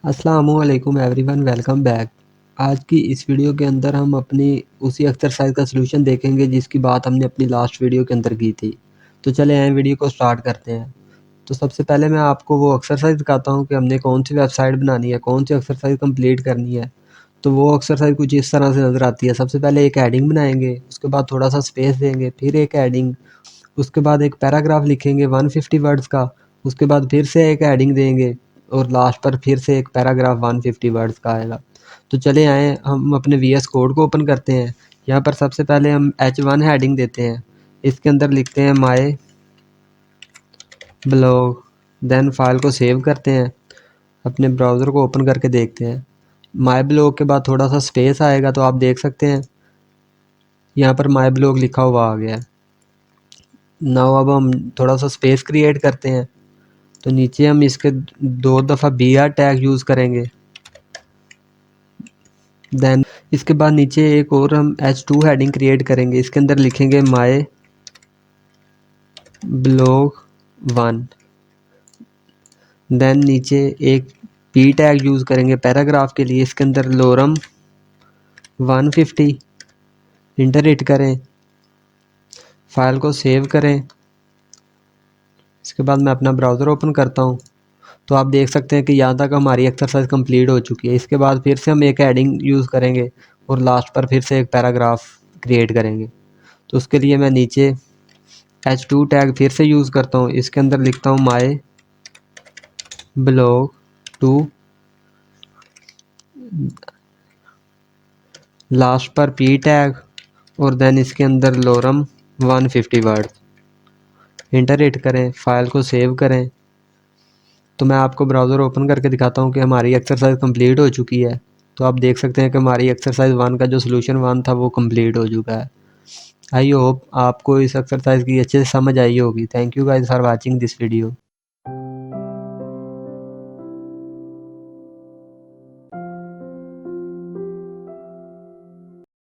अस्सलामुअलैकुम everyone, welcome back. आज की इस वीडियो के अंदर हम अपनी उसी एक्सरसाइज का सलूशन देखेंगे जिसकी बात हमने अपनी लास्ट वीडियो के अंदर की थी। तो चले आए वीडियो को स्टार्ट करते हैं। तो सबसे पहले मैं आपको वो एक्सरसाइज दिखाता हूँ कि हमने कौन सी वेबसाइट बनानी है, कौन सी एक्सरसाइज कंप्लीट करनी है। तो वो एक्सरसाइज कुछ इस तरह से नज़र आती है। सबसे पहले एक हेडिंग बनाएंगे, उसके बाद थोड़ा सा स्पेस देंगे, फिर एक हेडिंग, उसके बाद एक पैराग्राफ लिखेंगे 150 वर्ड्स का, उसके बाद फिर से एक हेडिंग देंगे और लास्ट पर फिर से एक पैराग्राफ 150 वर्ड्स का आएगा। तो चले आए हम अपने VS कोड को ओपन करते हैं। यहाँ पर सबसे पहले हम H1 हेडिंग देते हैं, इसके अंदर लिखते हैं माय ब्लॉग, देन फाइल को सेव करते हैं, अपने ब्राउज़र को ओपन करके देखते हैं। माय ब्लॉग के बाद थोड़ा सा स्पेस आएगा तो आप देख सकते हैं यहाँ पर माय ब्लॉग लिखा हुआ आ गया है। नाउ अब हम थोड़ा सा स्पेस क्रिएट करते हैं, तो नीचे हम इसके 2 दफ़ा BR टैग यूज़ करेंगे। देन इसके बाद नीचे एक और हम H2 हेडिंग क्रिएट करेंगे, इसके अंदर लिखेंगे माय ब्लॉग 1। देन नीचे एक P टैग यूज़ करेंगे पैराग्राफ के लिए, इसके अंदर लोरम 150 इंटर हिट करें, फाइल को सेव करें। इसके बाद मैं अपना ब्राउज़र ओपन करता हूँ, तो आप देख सकते हैं कि यहाँ तक हमारी एक्सरसाइज कंप्लीट हो चुकी है। इसके बाद फिर से हम एक हेडिंग यूज़ करेंगे और लास्ट पर फिर से एक पैराग्राफ क्रिएट करेंगे। तो उसके लिए मैं नीचे H2 टैग फिर से यूज़ करता हूँ, इसके अंदर लिखता हूँ माय ब्लॉग 2, लास्ट पर P टैग और देन इसके अंदर लोरम 150 वर्ड इंटर हिट करें, फाइल को सेव करें। तो मैं आपको ब्राउज़र ओपन करके दिखाता हूँ कि हमारी एक्सरसाइज कंप्लीट हो चुकी है। तो आप देख सकते हैं कि हमारी एक्सरसाइज 1 का जो सलूशन 1 था वो कंप्लीट हो चुका है। आई होप आपको इस एक्सरसाइज की अच्छे से समझ आई होगी। Thank you guys for watching this video.